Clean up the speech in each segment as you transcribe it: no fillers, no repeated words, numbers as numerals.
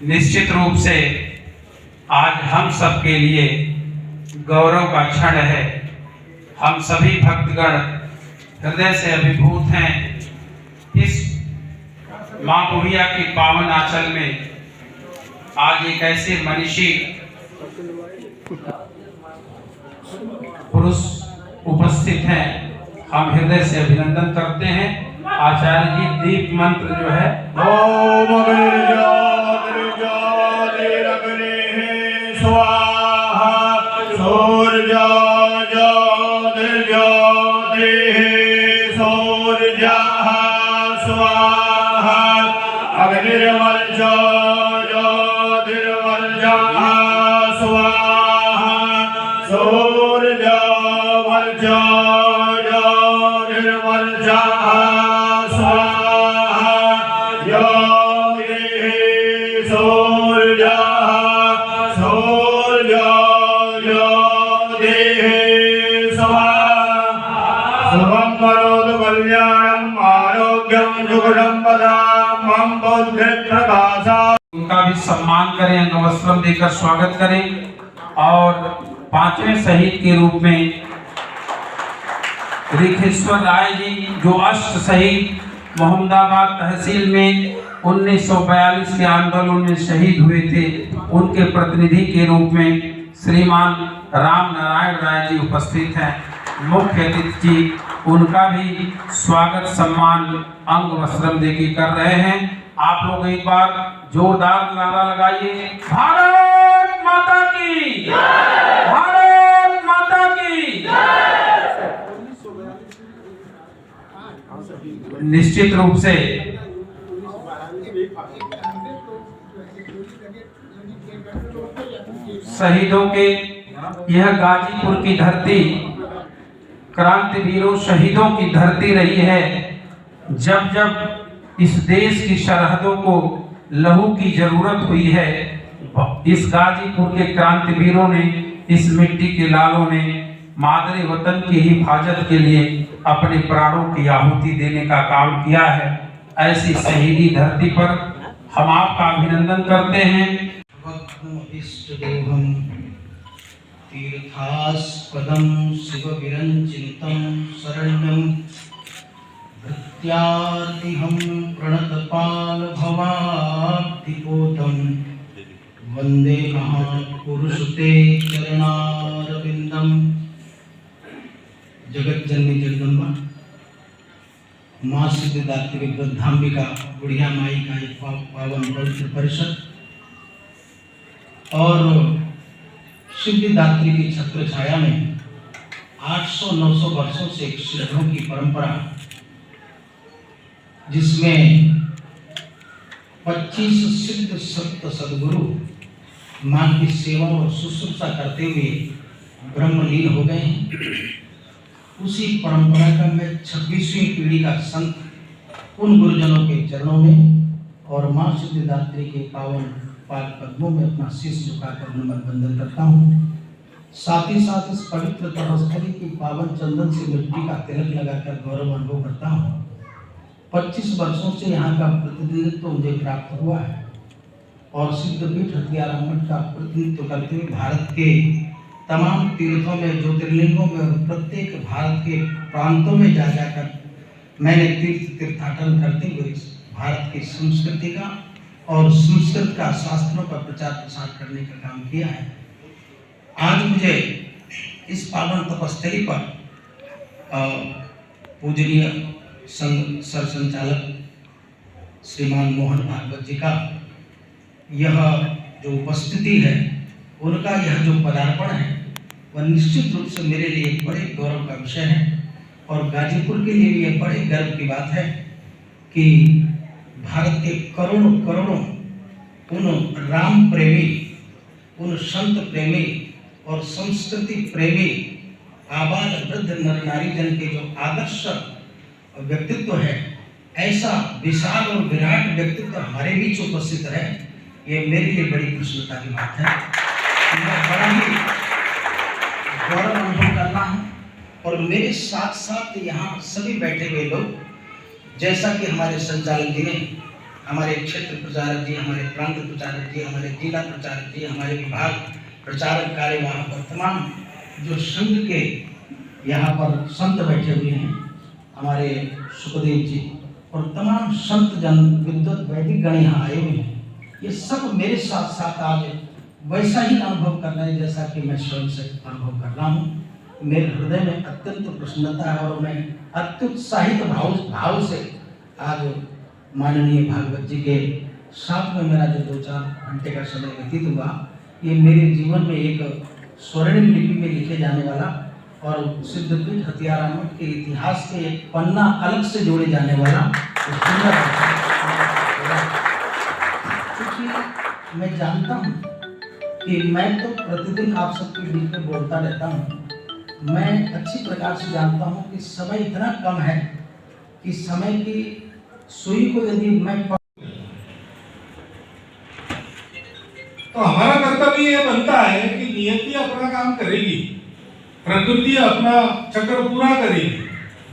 निश्चित रूप से आज हम सब के लिए गौरव का क्षण है। हम सभी भक्तगण हृदय से अभिभूत हैं। इस मां बुढ़िया की पावन आंचल में आज एक ऐसे मनीषी पुरुष उपस्थित हैं। हम हृदय से अभिनंदन करते हैं। आचार्य जी दीप मंत्र जो है ओम स्वाहा सूर्या सूर्या स्वाहा अग्निर्वर्जा ज्योतिर्वर्जा स्वाहा सूर्या वर्जा ज्योतिर्वर्जा स्वाहा योगिः सूर्या सूर्या ज्योतिः स्वाहा शुभं करोतु कल्याणं आरोग्यं सुखदं वदाम मम बुद्धि प्रकाशा। उनका भी सम्मान करें, अंगवस्त्रम देकर स्वागत करें। और पांचवें शहीद के रूप में रिखेश्वर राय जी जो अष्ट शहीद मोहम्मदाबाद तहसील में 1942 के आंदोलन में शहीद हुए थे, उनके प्रतिनिधि के रूप में श्रीमान राम नारायण राय जी उपस्थित हैं। मुख्य अतिथि जी उनका भी स्वागत सम्मान अंग वस्त्रम देके कर रहे हैं। आप लोग एक बार जोरदार नारा लगाइए, भारत माता की, भारत माता की। निश्चित रूप से शहीदों के यह गाजीपुर की धरती क्रांतिवीरों शहीदों की धरती रही है। जब जब इस देश की सरहदों को लहू की जरूरत हुई है, इस गाजीपुर के क्रांतिवीरों ने, इस मिट्टी के लालों ने मादरे वतन की हिफाजत के लिए अपने प्राणों की आहुति देने का काम किया है। ऐसी शहीदी धरती पर हम आपका अभिनंदन करते हैं। तीर्थास्पदं शिवविरञ्चितं शरण्यं भृत्यार्तिहं प्रणतपालभवाब्धिपोतं वन्दे महापुरुषते चरणारविन्दं। जगज्जननी जगदम्बा माँ सिद्धिदात्री वृद्धांबिका बुढ़िया माई का एक पावन पवित्र परिषद और सिद्धिदात्री की छत्र छाया में 800-900 वर्षों से एक सिद्धों की परंपरा, जिसमें 25 सिद्ध सप्त सदगुरु मां की सेवा और शुश्रूषा करते हुए ब्रह्मलीन हो गए हैं। उसी परंपरा का मैं 26वीं पीढ़ी का संत उन गुरुजनों के चरणों में और मां सिद्धिदात्री के पावन पाद पद्मों में अपना शीश झुकाकर नमन बंदन करता हूँ। साथ ही साथ इस पवित्र तपस्थली की पावन चंदन से मिट्टी का तिलक लगाकर गौरव अनुभव करता हूँ। 25 वर्षों से यहाँ का प्रतिनिधित्व मुझे प्राप्त हुआ है और सिद्धपीठ हथियारा मठ का प्रतिनिधित्व करते हुए भारत के तमाम तीर्थों में, ज्योतिर्लिंगों में और प्रत्येक भारत के प्रांतों में जा जाकर मैंने तीर्थाटन करते हुए भारत की संस्कृति का और संस्कृत का शास्त्रों का प्रचार प्रसार करने का काम किया है। आज मुझे इस पावन तपस्थली पर पूजनीय संघ सर संचालक श्रीमान मोहन भागवत जी का यह जो उपस्थिति है, उनका यह जो पदार्पण है, वह निश्चित रूप से मेरे लिए एक बड़े गौरव का विषय है और गाजीपुर के लिए भी यह बड़े गर्व की बात है कि भारत के करोड़ों करोड़ों उन राम प्रेमी, उन संत प्रेमी और संस्कृति प्रेमी आबाद वृद्ध नर नारी जन के जो आदर्श व्यक्तित्व है, ऐसा विशाल और विराट व्यक्तित्व हमारे बीच उपस्थित है, ये मेरे लिए बड़ी प्रसन्नता की बात है। मैं बड़ा ही गौरव अनुभव कर रहा हूँ और मेरे साथ साथ यहाँ सभी बैठे हुए लोग, जैसा कि हमारे संचालक जी ने हमारे क्षेत्र प्रचारक जी, हमारे प्रांत प्रचारक जी, हमारे जिला प्रचारक जी, हमारे विभाग प्रचारक कार्यवाह पर तमाम जो संघ के यहाँ पर संत बैठे हुए हैं, हमारे सुखदेव जी और तमाम संत जन विद्वत वैदिक गण यहाँ आए हुए हैं। ये सब मेरे साथ साथ आज वैसा ही अनुभव कर रहे हैं जैसा कि मैं स्वयं से अनुभव कर रहा हूँ। मेरे हृदय में अत्यंत प्रसन्नता है और मैं अत्युत्साहित भाव से आज माननीय भागवत जी के साथ में मेरा जो 2-4 घंटे का समय व्यतीत हुआ, ये मेरे जीवन में एक स्वर्णिम लिपि में लिखे जाने वाला और सिद्धपीठ हथियारा मठ के इतिहास के एक पन्ना अलग से जोड़े जाने वाला सुंदर। क्योंकि मैं जानता हूँ कि मैं तो प्रतिदिन आप सबके बीच में बोलता रहता हूँ, मैं अच्छी प्रकार से जानता हूँ कि समय इतना कम है कि समय की सुई को यदि मैं तो हमारा कर्तव्य ये बनता है कि नियति अपना काम करेगी, प्रकृति अपना चक्र पूरा करेगी,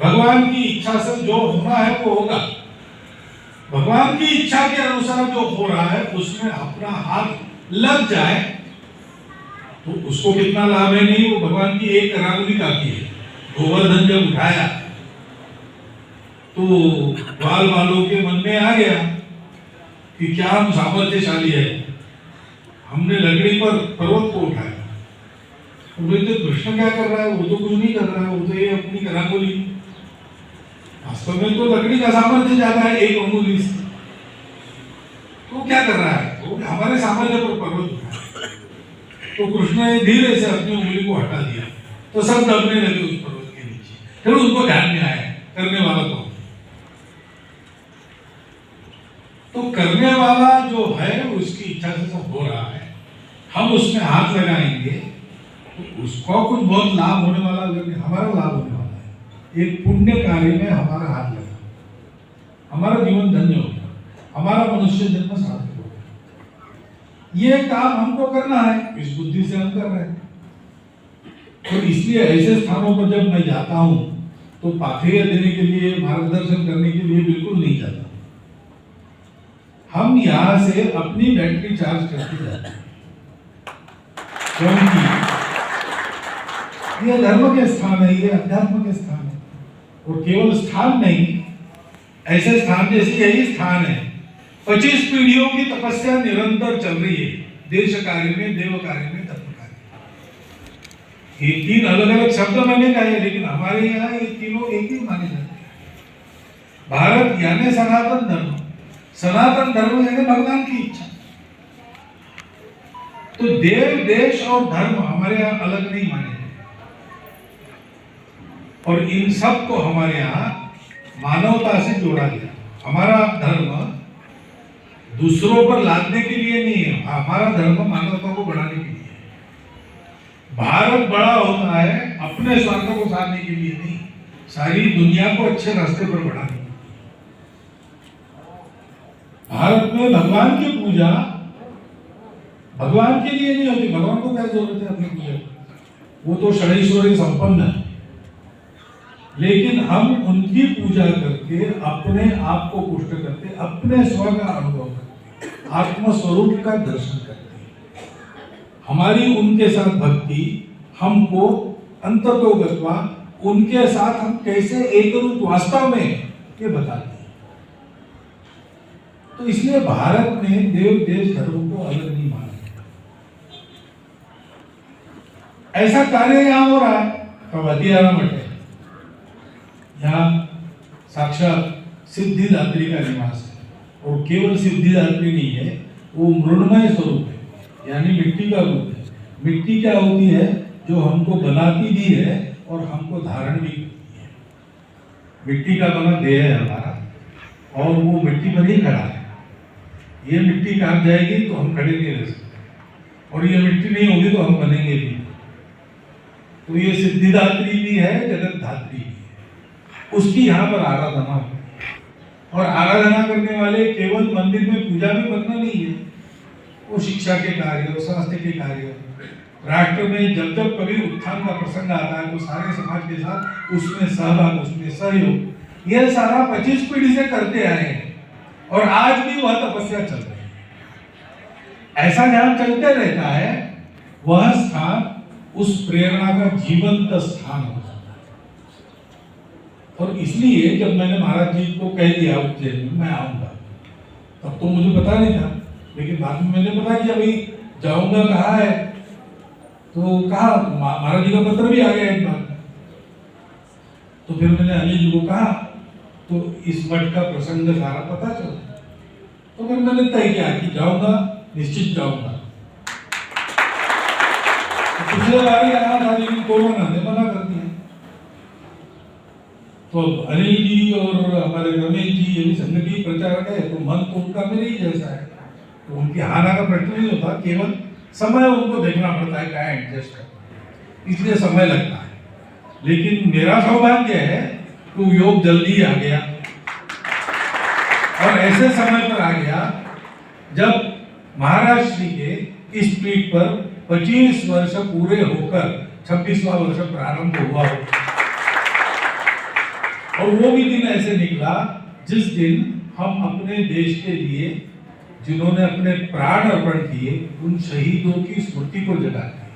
भगवान की इच्छा से जो होना है वो होगा। भगवान की इच्छा के अनुसार जो हो रहा है उसमें अपना हाथ लग जाए तो उसको कितना लाभ है नहीं, वो भगवान की एक करारी काफी है। गोवर्धन जब उठाया तो बाल बालों के मन में आ गया कि क्या हम सामर्थ्यशाली है, हमने लकड़ी पर पर्वत को उठाया। तो कृष्ण क्या कर रहा है, वो तो कुछ नहीं कर रहा है, वो तो ये अपनी कराकोली। वास्तव में तो लकड़ी का सामर्थ्य ज्यादा है, एक अंगुली से। तो क्या कर रहा है, वो हमारे सामर्थ्य पर पर्वत उठाया। तो कृष्ण ने धीरे से अपनी उंगली को हटा दिया तो सब दबने लगे उस पर्वत के नीचे। फिर उनको ध्यान में आया करने वाला कौन। तो करने वाला जो है उसकी इच्छा से सब हो रहा है, हम उसमें हाथ लगाएंगे तो उसको कुछ बहुत लाभ होने वाला, हमारा लाभ होने वाला है। एक पुण्य कार्य में हमारा हाथ लगा, हमारा जीवन धन्य होगा, हमारा मनुष्य जन्म सार्थक होगा। ये काम हमको करना है, इस बुद्धि से हम कर रहे हैं। तो इसलिए ऐसे स्थानों पर जब मैं जाता हूं तो पाथेय देने के लिए, मार्गदर्शन करने के लिए बिल्कुल नहीं जाता। हम यहां से अपनी बैटरी चार्ज करके जाते हैं, क्योंकि ये धर्म के स्थान है, ये अध्यात्म के स्थान है। और केवल स्थान नहीं, ऐसे स्थान जैसे यही स्थान है। 25 पीढ़ियों की तपस्या निरंतर चल रही है, देश कार्य में, देव कार्य में, तत्व कार्य। ये 3 अलग अलग शब्द मैंने कहे, लेकिन हमारे यहाँ ये तीनों एक ही माने जाते हैं। भारत यानी सनातन धर्म, सनातन धर्म यानी भगवान की इच्छा। तो देव, देश और धर्म हमारे यहाँ अलग नहीं माने जाते, और इन सब को हमारे यहाँ मानवता से जोड़ा गया। हमारा धर्म दूसरों पर लादने के लिए नहीं है, हमारा धर्म मानवता को बढ़ाने के लिए है। भारत बड़ा होता है अपने स्वार्थ को साधने के लिए नहीं, सारी दुनिया को अच्छे रास्ते पर बढ़ाने के लिए। भारत में भगवान की पूजा भगवान के लिए नहीं होती, भगवान को क्या जरूरत है अपनी पूजा, वो तो षडैश्वर्य संपन्न है। लेकिन हम उनकी पूजा करके अपने आप को पुष्ट करते, अपने स्व का अनुभव करते, आत्म स्वरूप का दर्शन करते। हमारी उनके साथ भक्ति हमको अंततोगत्वा उनके साथ हम कैसे एक रूप वास्तव में ये बताते हैं। तो इसलिए भारत ने देव देश धर्म को अलग नहीं माना। ऐसा कार्य यहाँ हो रहा है, हथियारा मठ है, यहाँ साक्षात सिद्धिदात्री का निवास है। और केवल सिद्धिदात्री नहीं है, वो मृण्मय स्वरूप है, यानी मिट्टी का रूप है। मिट्टी क्या होती है, जो हमको बनाती भी है और हमको धारण भी करती है। मिट्टी का बना देह है हमारा, और वो मिट्टी पर ही खड़ा है। ये मिट्टी काट जाएगी तो हम खड़े नहीं रह सकते, और ये मिट्टी नहीं होगी तो हम बनेंगे भी। तो ये सिद्धिदात्री भी है, जगत धात्री भी है, उसकी यहाँ पर आराधना हो। और आराधना करने वाले केवल मंदिर में पूजा में करना नहीं है, वो शिक्षा के कार्य, स्वास्थ्य के कार्य, राष्ट्र में जब जब कभी उत्थान का प्रसंग आता है तो सारे समाज के साथ उसमें सहभाग, उसमें सहयोग, यह सारा 25 पीढ़ी से करते आए हैं। और आज भी वह तपस्या चल रही है। ऐसा जहां चलते रहता है वह स्थान उस प्रेरणा का जीवंत स्थान हो जाता है। और इसलिए जब मैंने महाराज जी को कह दिया उज्जैन में मैं आऊंगा, तब तो मुझे पता नहीं था, लेकिन बाद में मैंने पता किया भाई जाऊंगा कहा है, तो कहा महाराज जी का पत्र भी आ गया एक बार। तो फिर मैंने अनिल जी को कहा, तो इस मठ का प्रसंग सारा पता चला, तो फिर मैंने तय किया कि जाऊंगा, निश्चित जाऊंगा। पिछले बार ही आना था लेकिन कोरोना ने मना कर दिया। तो अनिल जी और हमारे रमेश जी ये भी संगठित प्रचारक है, तो मन तो उनका मेरे ही जैसा है, तो उनके आना का प्रश्न नहीं होता, केवल समय उनको देखना पड़ता है क्या एडजस्ट करना, इसलिए समय लगता है। लेकिन मेरा सौभाग्य है तो योग जल्दी आ गया और ऐसे समय पर आ गया जब महाराज श्री के इस पीठ पर 25 वर्ष पूरे होकर 26वां वर्ष प्रारंभ हुआ हो। और वो भी दिन ऐसे निकला जिस दिन हम अपने देश के लिए जिन्होंने अपने प्राण अर्पण किए उन शहीदों की स्मृति को जगाते हैं।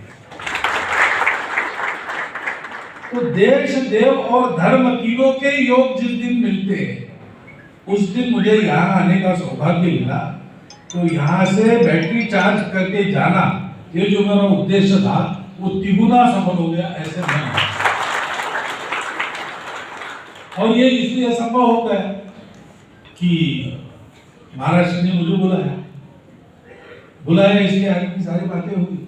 तो देश, देव और धर्म तीनों के योग जिस दिन मिलते हैं उस दिन मुझे यहाँ आने का सौभाग्य मिला। तो यहाँ से बैटरी चार्ज करके जाना, ये जो मेरा उद्देश्य था वो तिगुना सफल हो गया, ऐसे नहीं। और ये इसलिए संभव हो गया कि महाराज ने मुझे बुलाया इसलिए आगे की सारी बातें होगी।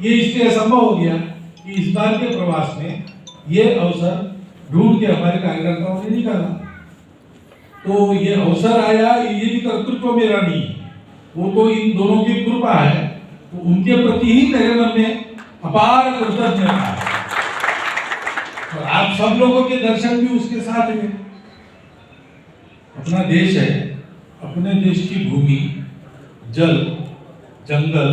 ये इसलिए संभव हो गया कि इस बार के प्रवास में ये अवसर ढूंढ के हमारे कार्यकर्ताओं ने निकाला। तो ये अवसर आया, ये भी कर्तृत्व मेरा नहीं, वो तो इन दोनों की कृपा है। तो उनके प्रति ही मेरे मन में अपार कृतज्ञता है और आप सब लोगों के दर्शन भी उसके साथ में। अपना देश है, अपने देश की भूमि, जल, जंगल,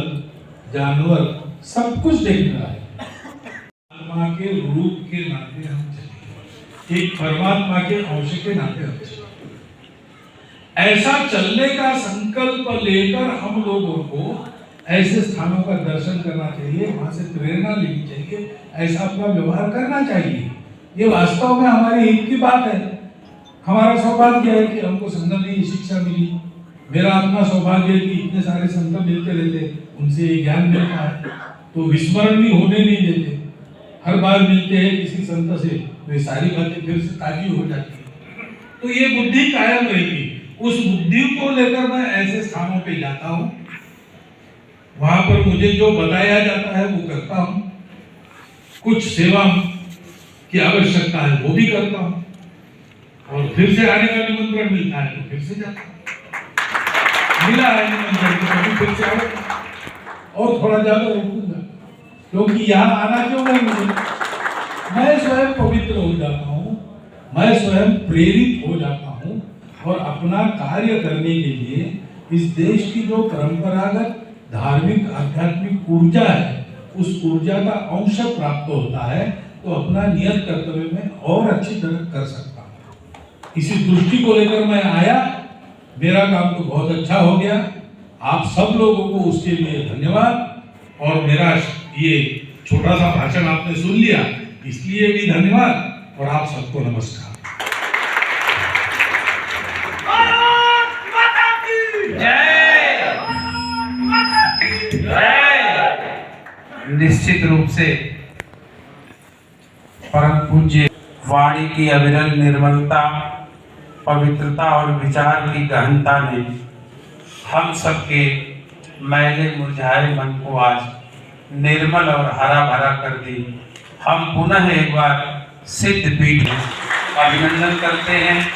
जानवर सब कुछ देखना है। आत्मा के रूप के नाते हम चले, एक परमात्मा के अंश के नाते हम चले। ऐसा चलने का संकल्प लेकर हम लोगों को ऐसे स्थानों का दर्शन करना चाहिए, वहां से प्रेरणा लेनी चाहिए, ऐसा अपना व्यवहार करना चाहिए। ये वास्तव में हमारे हित की बात है। हमारा सौभाग्य है कि हमको संगम में ये शिक्षा मिली। मेरा अपना सौभाग्य है कि इतने सारे संत मिलते रहते, उनसे ये ज्ञान मिलता है, तो विस्मरण भी होने नहीं देते। हर बार मिलते हैं किसी संत से, वे सारी बातें फिर से ताजी हो जाती है, तो ये बुद्धि कायम रहेगी। उस बुद्धि को लेकर मैं ऐसे स्थानों पे जाता हूँ, वहां पर मुझे जो बताया जाता है वो करता हूँ, कुछ सेवा की आवश्यकता है वो भी करता हूँ, और फिर से आने का निमंत्रण मिलता है तो फिर से जाता हूँ। मिला है निमंत्रण तो फिर से आऊंगा और थोड़ा ज्यादा रुकूंगा, क्योंकि यहाँ आना क्यों नहीं मुझे, मैं स्वयं पवित्र हो जाता हूँ, मैं स्वयं प्रेरित हो जाता हूँ और अपना कार्य करने के लिए इस देश की जो परंपरागत धार्मिक आध्यात्मिक ऊर्जा है उस ऊर्जा का अंश प्राप्त होता है, तो अपना नियत कर्तव्य में और अच्छी तरह कर सकता हूँ। इसी दृष्टि को लेकर मैं आया, मेरा काम तो बहुत अच्छा हो गया। आप सब लोगों को उसके लिए धन्यवाद, और मेरा ये छोटा सा भाषण आपने सुन लिया इसलिए भी धन्यवाद, और आप सबको नमस्कार। निश्चित रूप से परम पूज्य वाणी की अविरल निर्मलता, पवित्रता और विचार की गहनता ने हम सबके मैले मुरझाए मन को आज निर्मल और हरा भरा कर दी। हम पुनः एक बार सिद्ध पीठ में अभिनंदन करते हैं,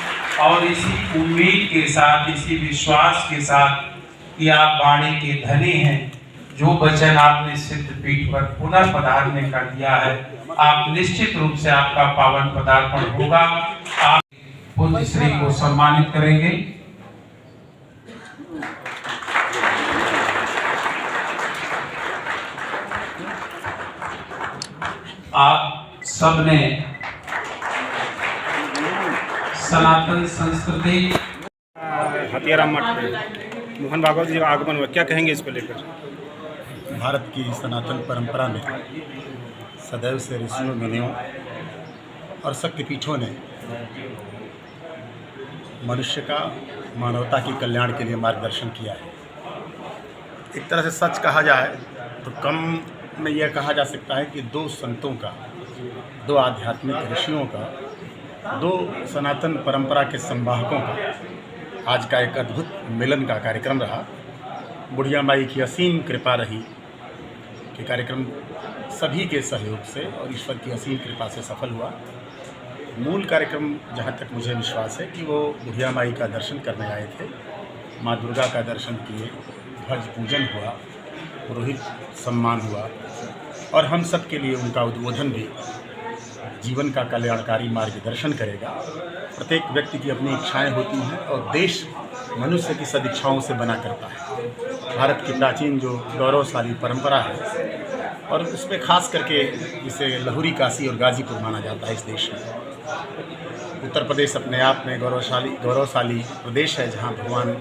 और इसी उम्मीद के साथ, इसी विश्वास के साथ कि आप वाणी के धनी हैं, जो वचन आपने सिद्ध पीठ पर पुनः पधारने का दिया है, आप निश्चित रूप से आपका पावन पदार्पण होगा। आप पूज्य श्री को सम्मानित करेंगे। आप सबने सनातन संस्कृति हथियाराम मठ पे मोहन भागवत जी का आगमन हुआ, क्या कहेंगे इस पर लेकर? भारत की सनातन परंपरा में सदैव से ऋषियों मुनियों और शक्तिपीठों ने मनुष्य का मानवता के कल्याण के लिए मार्गदर्शन किया है। एक तरह से सच कहा जाए तो कम में यह कहा जा सकता है कि दो संतों का, दो आध्यात्मिक ऋषियों का, दो सनातन परंपरा के संवाहकों का आज का एक अद्भुत मिलन का कार्यक्रम रहा। बुढ़िया माई की असीम कृपा रही कि कार्यक्रम सभी के सहयोग से और ईश्वर की असीम कृपा से सफल हुआ। मूल कार्यक्रम, जहाँ तक मुझे विश्वास है कि वो बुढ़िया माई का दर्शन करने आए थे, माँ दुर्गा का दर्शन किए, ध्वज पूजन हुआ, पुरोहित सम्मान हुआ और हम सब के लिए उनका उद्बोधन भी जीवन का कल्याणकारी मार्गदर्शन करेगा। प्रत्येक व्यक्ति की अपनी इच्छाएं होती हैं और देश मनुष्य की सदिच्छाओं से बना करता है। भारत की प्राचीन जो गौरवशाली परंपरा है और उसमें खास करके इसे लहुरी काशी और गाजीपुर माना जाता है। इस देश में उत्तर प्रदेश अपने आप में गौरवशाली प्रदेश है, जहाँ भगवान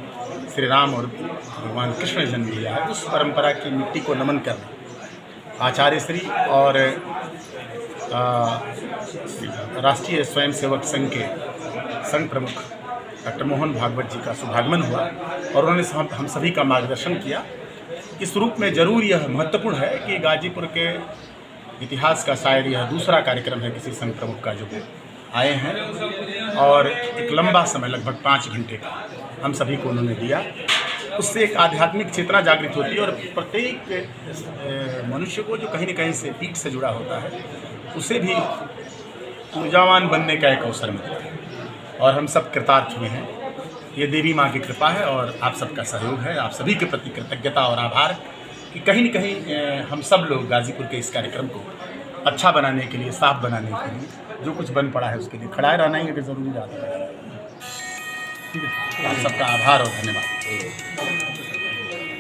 श्री राम और भगवान कृष्ण ने जन्म लिया है। उस परंपरा की मिट्टी को नमन करना आचार्य श्री और राष्ट्रीय स्वयंसेवक संघ के संघ प्रमुख डॉक्टर मोहन भागवत जी का शुभागमन हुआ और उन्होंने हम सभी का मार्गदर्शन किया। इस रूप में जरूर यह महत्वपूर्ण है कि गाजीपुर के इतिहास का शायद यह दूसरा कार्यक्रम है किसी संघ प्रमुख का जो आए हैं और एक लंबा समय लगभग 5 घंटे का हम सभी को उन्होंने दिया। उससे एक आध्यात्मिक चेतना जागृत होती है और प्रत्येक मनुष्य को जो कहीं न कहीं से पीठ से जुड़ा होता है उसे भी ऊर्जावान बनने का एक अवसर मिलता है और हम सब कृतार्थ हुए हैं। ये देवी माँ की कृपा है और आप सबका सहयोग है। आप सभी के प्रति कृतज्ञता और आभार कि कहीं न कहीं हम सब लोग गाजीपुर के इस कार्यक्रम को अच्छा बनाने के लिए, साफ बनाने के लिए जो कुछ बन पड़ा है उसके लिए खड़ा रहना ही ज़रूरी जाता है। ठीक है, आप सबका आभार और धन्यवाद।